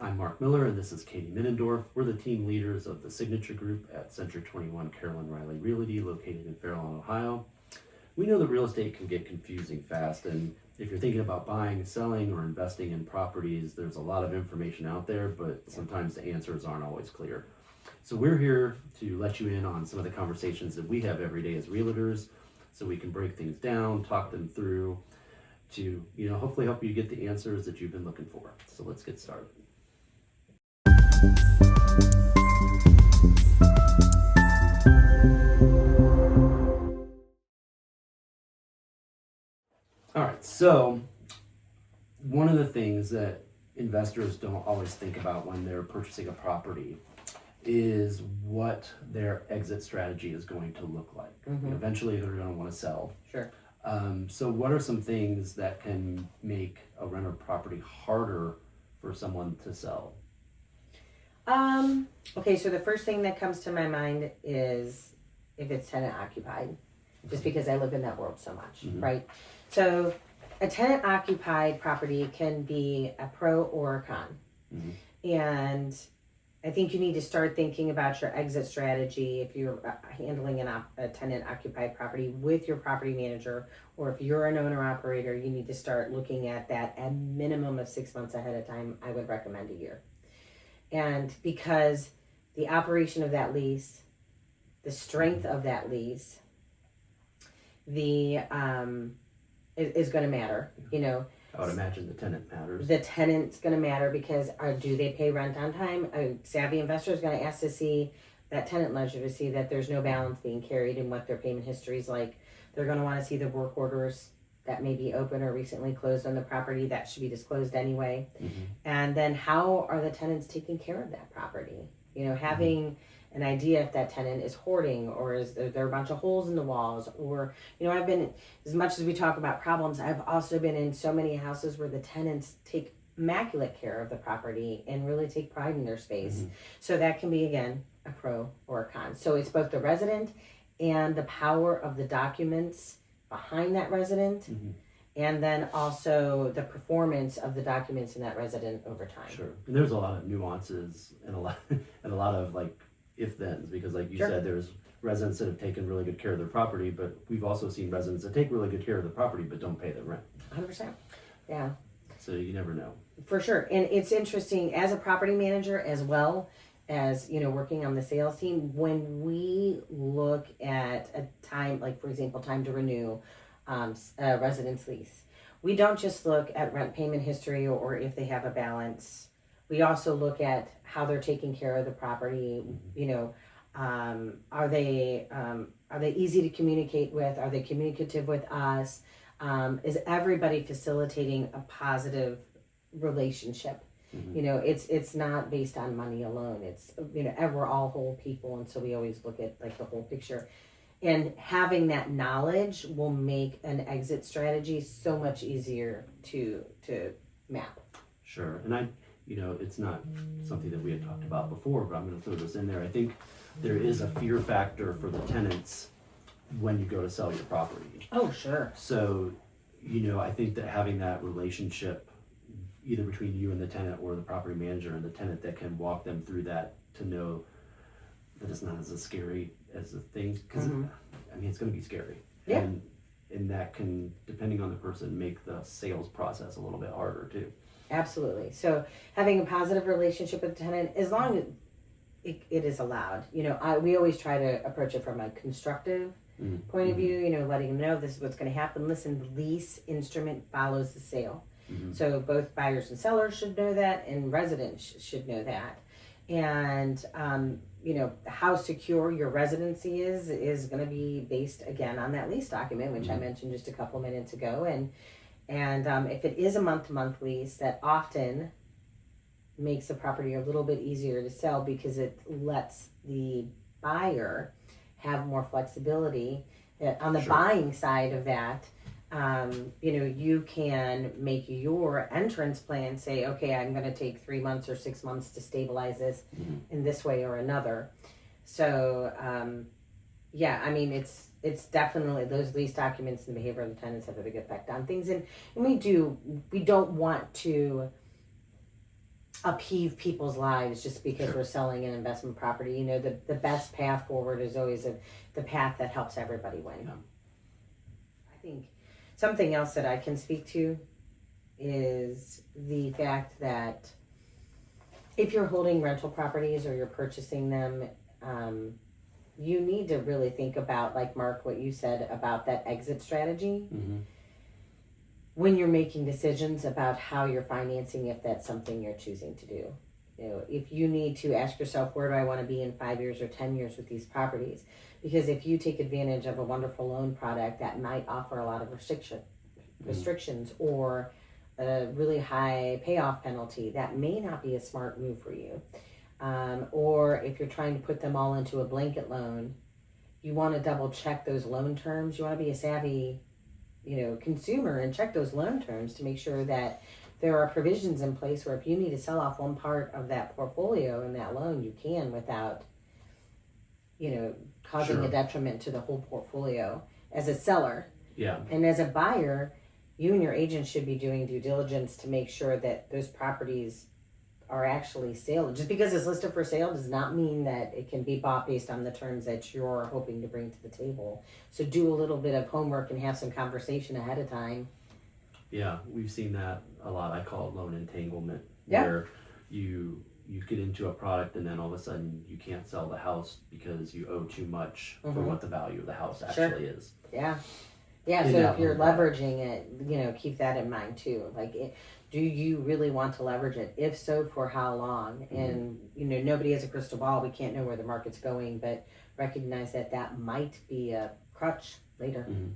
I'm Mark Miller, and this is Katie Minnendorf. We're the team leaders of the Signature Group at Century 21 Carolyn Riley Realty, located in Fairlawn, Ohio. We know that real estate can get confusing fast, and if you're thinking about buying, selling, or investing in properties, there's a lot of information out there, but sometimes the answers aren't always clear. So we're here to let you in on some of the conversations that we have every day as realtors, so we can break things down, talk them through, to hopefully help you get the answers that you've been looking for. So let's get started. All right, so one of the things that investors don't always think about when they're purchasing a property is what their exit strategy is going to look like. Eventually they're going to want to sell. Sure. So what are some things that can make a rental property harder for someone to sell? Okay, so the first thing that comes to my mind is if it's tenant occupied, just because I live in that world so much, right? So a tenant occupied property can be a pro or a con. And I think you need to start thinking about your exit strategy if you're handling a tenant occupied property with your property manager, or if you're an owner operator, you need to start looking at that at minimum of 6 months ahead of time. I would recommend a year. And because the operation of that lease, the strength of that lease, is going to matter. I would imagine the tenant matters. The tenant's going to matter because do they pay rent on time? A savvy investor is going to ask to see that tenant ledger to see that there's no balance being carried and what their payment history is like. They're going to want to see the work orders that may be open or recently closed on the property. That should be disclosed anyway. And then how are the tenants taking care of that property? Having an idea if that tenant is hoarding, or is there a bunch of holes in the walls, or I've been, as much as we talk about problems, I've also been in so many houses where the tenants take immaculate care of the property and really take pride in their space. So that can be, again, a pro or a con. So it's both the resident and the power of the documents behind that resident, and then also the performance of the documents in that resident over time. Sure. And there's a lot of nuances and a lot of like if-thens, because like you said, there's residents that have taken really good care of their property, but we've also seen residents that take really good care of the property but don't pay the rent. 100%. Yeah. So you never know. For sure. And it's interesting as a property manager as well as, working on the sales team, when we look at a time, like for example, time to renew a residence lease, we don't just look at rent payment history or if they have a balance. We also look at how they're taking care of the property. Are they easy to communicate with? Are they communicative with us? Is everybody facilitating a positive relationship? It's not based on money alone. It's we're all whole people, and so we always look at like the whole picture. And having that knowledge will make an exit strategy so much easier to map. Sure. And it's not something that we had talked about before, but I'm going to throw this in there. I think there is a fear factor for the tenants when you go to sell your property. Oh, sure. So, I think that having that relationship either between you and the tenant, or the property manager and the tenant, that can walk them through that to know that it's not as scary as the thing, because it's going to be scary. Yeah. And that can, depending on the person, make the sales process a little bit harder too. Absolutely. So having a positive relationship with the tenant, as long as it is allowed, we always try to approach it from a constructive point of view, letting them know this is what's going to happen. Listen, the lease instrument follows the sale. So both buyers and sellers should know that, and residents should know that. And, how secure your residency is going to be based, again, on that lease document, which I mentioned just a couple minutes ago. And if it is a month-to-month lease, that often makes the property a little bit easier to sell because it lets the buyer have more flexibility. On the buying side of that, you can make your entrance plan say, okay, I'm going to take 3 months or 6 months to stabilize this in this way or another. So, it's definitely, those lease documents and the behavior of the tenants have a big effect on things. And we don't want to upheave people's lives just because Sure. we're selling an investment property. You know, the best path forward is always the path that helps everybody win. Yeah. I think something else that I can speak to is the fact that if you're holding rental properties or you're purchasing them, you need to really think about, like Mark, what you said about that exit strategy. Mm-hmm. When you're making decisions about how you're financing, if that's something you're choosing to do. You know, if you need to ask yourself, where do I want to be in 5 years or 10 years with these properties? Because if you take advantage of a wonderful loan product that might offer a lot of restrictions or a really high payoff penalty, that may not be a smart move for you. Or if you're trying to put them all into a blanket loan, you want to double check those loan terms. You want to be a savvy consumer and check those loan terms to make sure that there are provisions in place where if you need to sell off one part of that portfolio in that loan, you can without, causing Sure. a detriment to the whole portfolio as a seller. Yeah. And as a buyer, you and your agent should be doing due diligence to make sure that those properties are actually saleable. Just because it's listed for sale does not mean that it can be bought based on the terms that you're hoping to bring to the table. So do a little bit of homework and have some conversation ahead of time. Yeah, we've seen that a lot. I call it loan entanglement, Yeah. where you get into a product and then all of a sudden you can't sell the house because you owe too much for what the value of the house actually is. Yeah. Yeah, In so that if you're loan product. leveraging it, keep that in mind too. Do you really want to leverage it? If so, for how long? And, nobody has a crystal ball. We can't know where the market's going, but recognize that might be a crutch later. Mm-hmm.